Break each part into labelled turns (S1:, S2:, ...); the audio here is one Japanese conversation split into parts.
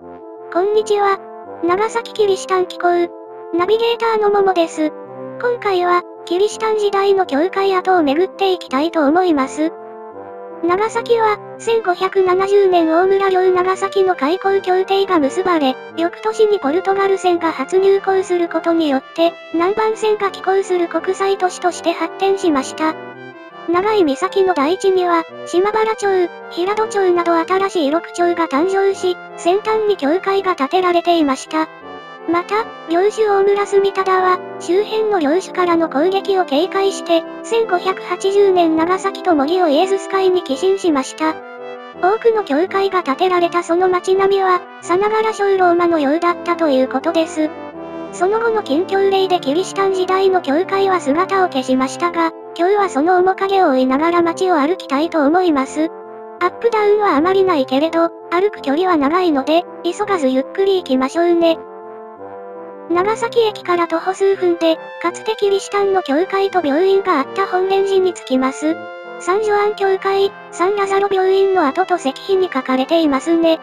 S1: こんにちは。長崎キリシタン機構ナビゲーターのももです。今回は、キリシタン時代の教会跡を巡っていきたいと思います。長崎は、1570年大村領長崎の開港協定が結ばれ、翌年にポルトガル船が初入港することによって、南蛮船が寄港する国際都市として発展しました。長い岬の大地には、島原町、平戸町など新しい6町が誕生し、先端に教会が建てられていました。また、領主大村住忠は、周辺の領主からの攻撃を警戒して、1580年長崎と森をイエズス会に寄進しました。多くの教会が建てられたその町並みは、さながら小ローマのようだったということです。その後の禁教令でキリシタン時代の教会は姿を消しましたが、今日はその面影を追いながら街を歩きたいと思います。アップダウンはあまりないけれど、歩く距離は長いので、急がずゆっくり行きましょうね。長崎駅から徒歩数分で、かつてキリシタンの教会と病院があった本蓮寺に着きます。サンジョアン教会、サンラザロ病院の跡と石碑に書かれていますね。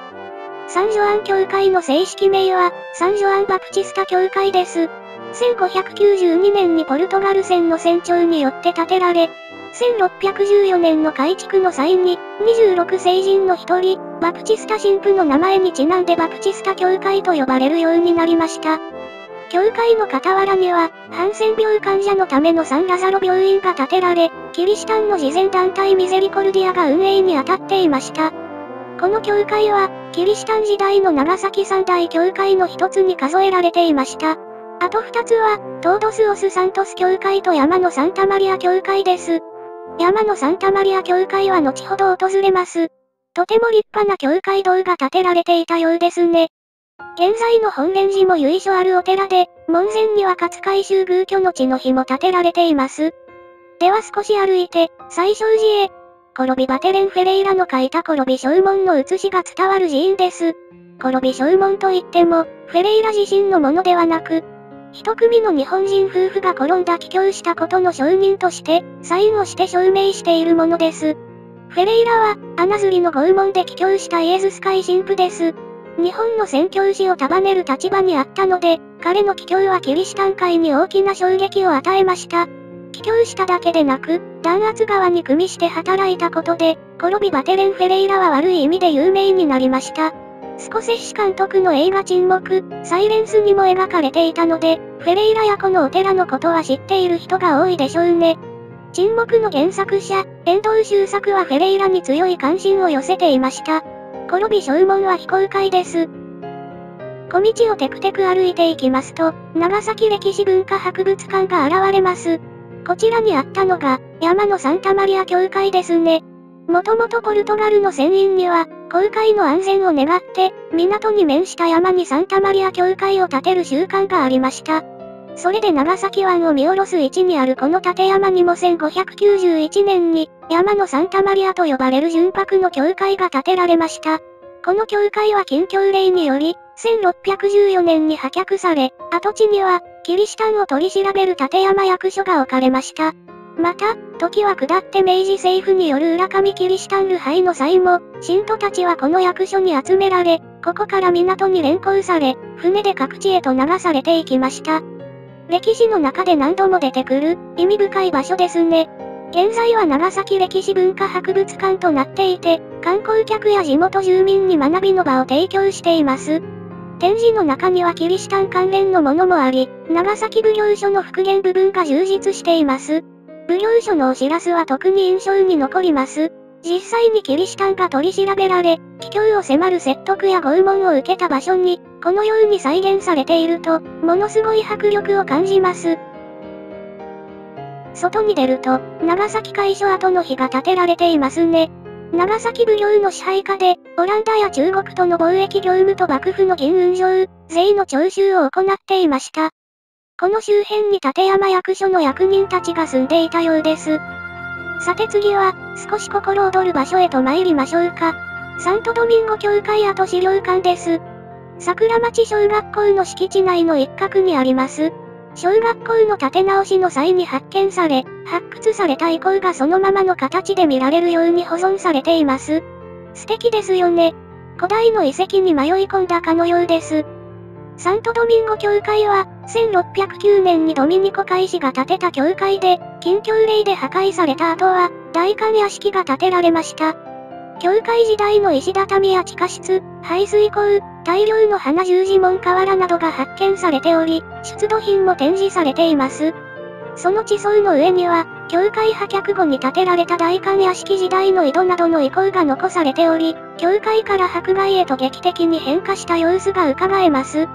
S1: サンジョアン教会の正式名は、サンジョアンバプチスタ教会です。1592年にポルトガル船の船長によって建てられ、1614年の改築の際に、26聖人の一人、バプチスタ神父の名前にちなんでバプチスタ教会と呼ばれるようになりました。教会の傍らには、ハンセン病患者のためのサンラザロ病院が建てられ、キリシタンの慈善団体ミゼリコルディアが運営に当たっていました。この教会は、キリシタン時代の長崎三大教会の一つに数えられていました。あと2つは、トードスオスサントス教会と山のサンタマリア教会です。山のサンタマリア教会は後ほど訪れます。とても立派な教会堂が建てられていたようですね。現在の本蓮寺も由緒あるお寺で、門前には勝海舟宮居の地の碑も建てられています。では少し歩いて、最勝寺へ。コロビ・バテレン・フェレイラの書いたコロビ正門の写しが伝わる寺院です。コロビ正門といっても、フェレイラ自身のものではなく、一組の日本人夫婦が転んだ帰郷したことの証人として、サインをして証明しているものです。フェレイラは、穴釣りの拷問で帰郷したイエズス会神父です。日本の宣教師を束ねる立場にあったので、彼の帰郷はキリシタン会に大きな衝撃を与えました。帰郷しただけでなく、弾圧側に組みして働いたことで、コロビ・バテレン・フェレイラは悪い意味で有名になりました。スコセッシ監督の映画沈黙、サイレンスにも描かれていたので、フェレイラやこのお寺のことは知っている人が多いでしょうね。沈黙の原作者、遠藤周作はフェレイラに強い関心を寄せていました。コロビ正門は非公開です。小道をテクテク歩いていきますと、長崎歴史文化博物館が現れます。こちらにあったのが、山のサンタマリア教会ですね。もともとポルトガルの船員には、航海の安全を願って、港に面した山にサンタマリア教会を建てる習慣がありました。それで長崎湾を見下ろす位置にあるこの立山にも1591年に、山のサンタマリアと呼ばれる純白の教会が建てられました。この教会は禁教令により、1614年に破却され、跡地には、キリシタンを取り調べる立山役所が置かれました。また、時は下って明治政府による浦上キリシタンル廃の際も、信徒たちはこの役所に集められ、ここから港に連行され、船で各地へと流されていきました。歴史の中で何度も出てくる、意味深い場所ですね。現在は長崎歴史文化博物館となっていて、観光客や地元住民に学びの場を提供しています。展示の中にはキリシタン関連のものもあり、長崎奉行所の復元部分が充実しています。奉行所のお知らせは特に印象に残ります。実際にキリシタンが取り調べられ、帰郷を迫る説得や拷問を受けた場所に、このように再現されていると、ものすごい迫力を感じます。外に出ると、長崎会所跡の碑が建てられていますね。長崎奉行の支配下で、オランダや中国との貿易業務と幕府の銀運上、税の徴収を行っていました。この周辺に立山役所の役人たちが住んでいたようです。さて次は、少し心躍る場所へと参りましょうか。サントドミンゴ教会跡資料館です。桜町小学校の敷地内の一角にあります。小学校の建て直しの際に発見され、発掘された遺構がそのままの形で見られるように保存されています。素敵ですよね。古代の遺跡に迷い込んだかのようです。サントドミンゴ教会は、1609年にドミニコ会士が建てた教会で、禁教令で破壊された後は、代官屋敷が建てられました。教会時代の石畳や地下室、排水溝、大量の花十字紋瓦などが発見されており、出土品も展示されています。その地層の上には、教会破却後に建てられた代官屋敷時代の井戸などの遺構が残されており、教会から迫害へと劇的に変化した様子が伺えます。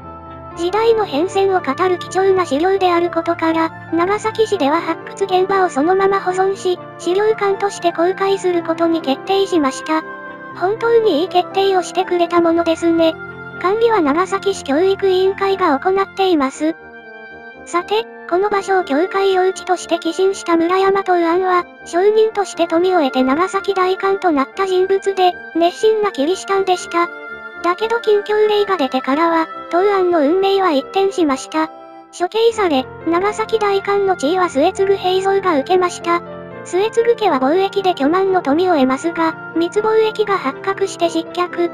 S1: 時代の変遷を語る貴重な資料であることから、長崎市では発掘現場をそのまま保存し、資料館として公開することに決定しました。本当にいい決定をしてくれたものですね。管理は長崎市教育委員会が行っています。さて、この場所を教会用地として寄進した村山東庵は、商人として富を得て長崎代官となった人物で、熱心なキリシタンでした。だけど禁教令が出てからは、東庵の運命は一転しました。処刑され、長崎代官の地位は末継平蔵が受けました。末継家は貿易で巨万の富を得ますが、密貿易が発覚して失脚。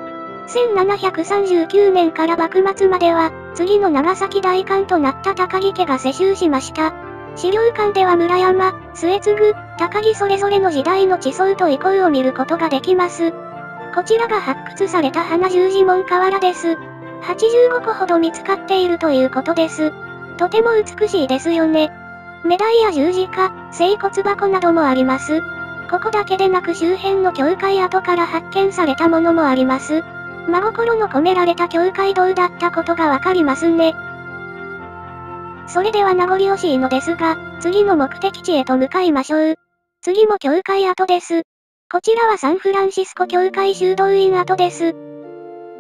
S1: 1739年から幕末までは、次の長崎代官となった高木家が世襲しました。資料館では村山、末継、高木それぞれの時代の地層と遺構を見ることができます。こちらが発掘された花十字紋瓦です。85個ほど見つかっているということです。とても美しいですよね。メダイや十字架、聖骨箱などもあります。ここだけでなく周辺の教会跡から発見されたものもあります。真心の込められた教会堂だったことがわかりますね。それでは名残惜しいのですが、次の目的地へと向かいましょう。次も教会跡です。こちらはサンフランシスコ教会修道院跡です。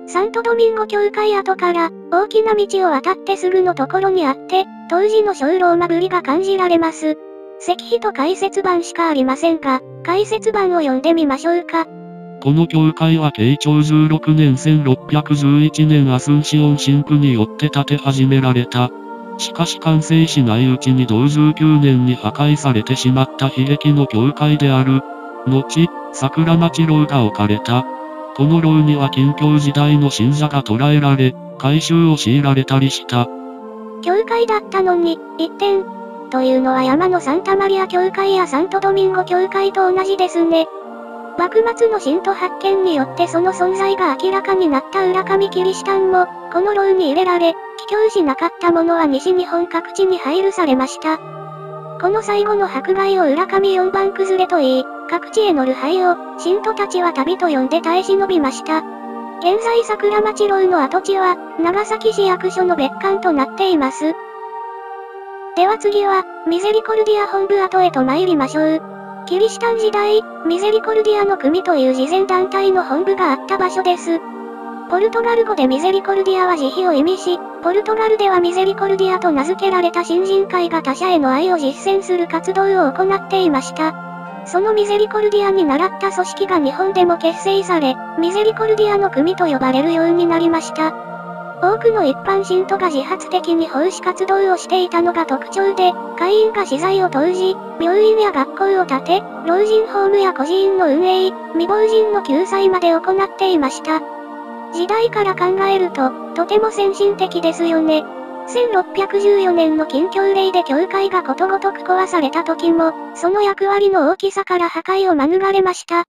S1: サントドミンゴ教会跡から大きな道を渡ってすぐのところにあって、当時の小ローマぶりが感じられます。石碑と解説板しかありませんが、解説板を読んでみましょうか。
S2: この教会は慶長16年1611年アスンシオン神父によって建て始められた。しかし完成しないうちに同19年に破壊されてしまった悲劇の教会である。後、桜町楼が置かれた。この楼には禁教時代の信者が捕らえられ、改修を強いられたりした。
S1: 教会だったのに、一転。というのは山のサンタマリア教会やサントドミンゴ教会と同じですね。幕末の信徒発見によってその存在が明らかになった浦上キリシタンも、この楼に入れられ、帰郷しなかった者は西日本各地に配流されました。この最後の迫害を浦上4番崩れと言い、各地への流配を、信徒たちは旅と呼んで耐え忍びました。現在桜町楼の跡地は、長崎市役所の別館となっています。では次は、ミゼリコルディア本部跡へと参りましょう。キリシタン時代、ミゼリコルディアの組という慈善団体の本部があった場所です。ポルトガル語でミゼリコルディアは慈悲を意味し、ポルトガルではミゼリコルディアと名付けられた新人会が他者への愛を実践する活動を行っていました。そのミゼリコルディアに倣った組織が日本でも結成され、ミゼリコルディアの組と呼ばれるようになりました。多くの一般信徒が自発的に奉仕活動をしていたのが特徴で、会員が私財を投じ、病院や学校を建て、老人ホームや孤児院の運営、未亡人の救済まで行っていました。時代から考えると、とても先進的ですよね。1614年の禁教令で教会がことごとく壊された時も、その役割の大きさから破壊を免れました。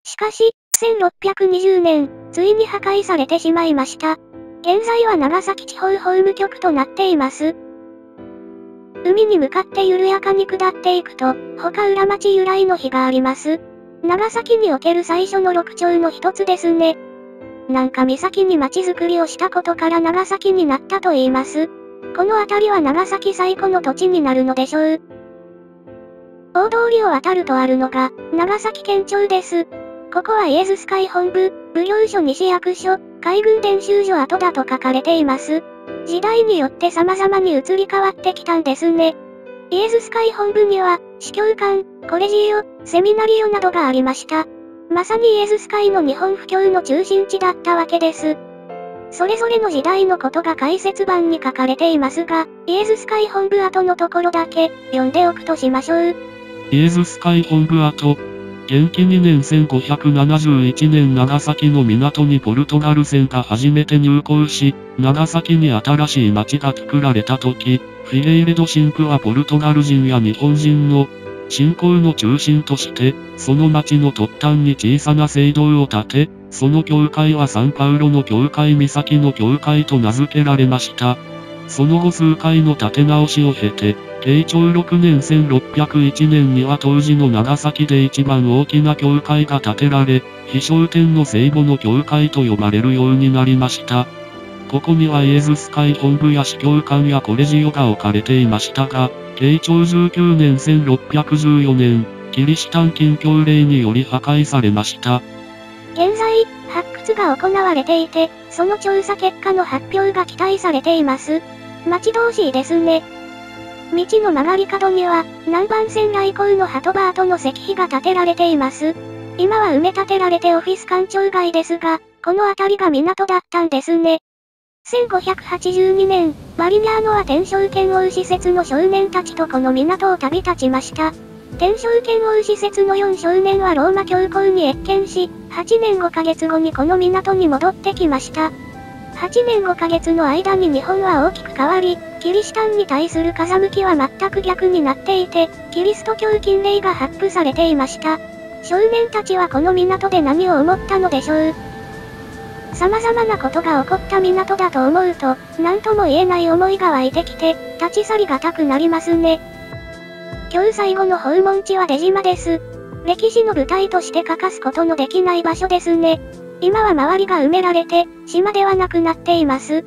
S1: しかし、1620年、ついに破壊されてしまいました。現在は長崎地方法務局となっています。海に向かって緩やかに下っていくと、他浦町由来の碑があります。長崎における最初の六町の一つですね。なんか岬に町づくりをしたことから長崎になったと言います。この辺りは長崎最古の土地になるのでしょう。大通りを渡るとあるのが、長崎県庁です。ここはイエズス会本部、奉行所西役所、海軍伝習所跡だと書かれています。時代によって様々に移り変わってきたんですね。イエズス会本部には、司教官、コレジオ、セミナリオなどがありました。まさにイエズス会の日本布教の中心地だったわけです。それぞれの時代のことが解説板に書かれていますが、イエズス会本部跡のところだけ読んでおくとしましょう。
S2: イエズス会本部跡。元亀2年1571年長崎の港にポルトガル船が初めて入港し、長崎に新しい町が作られた時、フィレイレド神父はポルトガル人や日本人の信仰の中心として、その町の突端に小さな聖堂を建て、その教会はサンパウロの教会岬の教会と名付けられました。その後数回の建て直しを経て、慶長6年1601年には当時の長崎で一番大きな教会が建てられ、飛翔天の聖母の教会と呼ばれるようになりました。ここにはイエズス会本部や司教館やコレジオが置かれていましたが、慶長19年1614年、キリシタン禁教令により破壊されました。
S1: 現在、発掘が行われていて、その調査結果の発表が期待されています。待ち遠しいですね。道の曲がり角には、南蛮船来航のハトバートの石碑が建てられています。今は埋め立てられてオフィス官庁街ですが、この辺りが港だったんですね。1582年、バリニャーノは天正剣王使節の少年たちとこの港を旅立ちました。天正剣王使節の4少年はローマ教皇に謁見し、8年5ヶ月後にこの港に戻ってきました。8年5ヶ月の間に日本は大きく変わり、キリシタンに対する風向きは全く逆になっていて、キリスト教禁令が発布されていました。少年たちはこの港で何を思ったのでしょう。様々なことが起こった港だと思うと、何とも言えない思いが湧いてきて、立ち去りがたくなりますね。今日最後の訪問地は出島です。歴史の舞台として欠かすことのできない場所ですね。今は周りが埋められて、島ではなくなっています。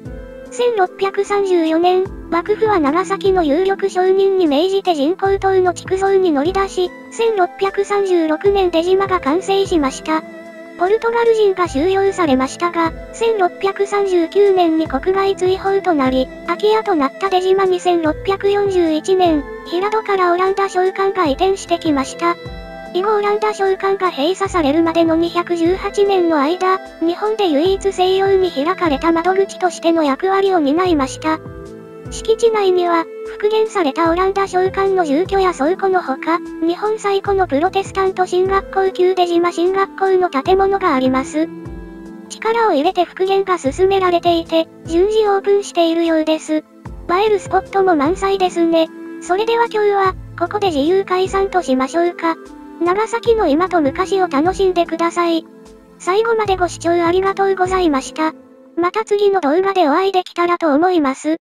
S1: 1634年、幕府は長崎の有力商人に命じて人工島の築造に乗り出し、1636年出島が完成しました。ポルトガル人が収容されましたが、1639年に国外追放となり、空き家となった出島に1641年、平戸からオランダ商館が移転してきました。以後オランダ商館が閉鎖されるまでの218年の間、日本で唯一西洋に開かれた窓口としての役割を担いました。敷地内には、復元されたオランダ商館の住居や倉庫のほか、日本最古のプロテスタント神学校旧出島神学校の建物があります。力を入れて復元が進められていて、順次オープンしているようです。映えるスポットも満載ですね。それでは今日は、ここで自由解散としましょうか。長崎の今と昔を楽しんでください。最後までご視聴ありがとうございました。また次の動画でお会いできたらと思います。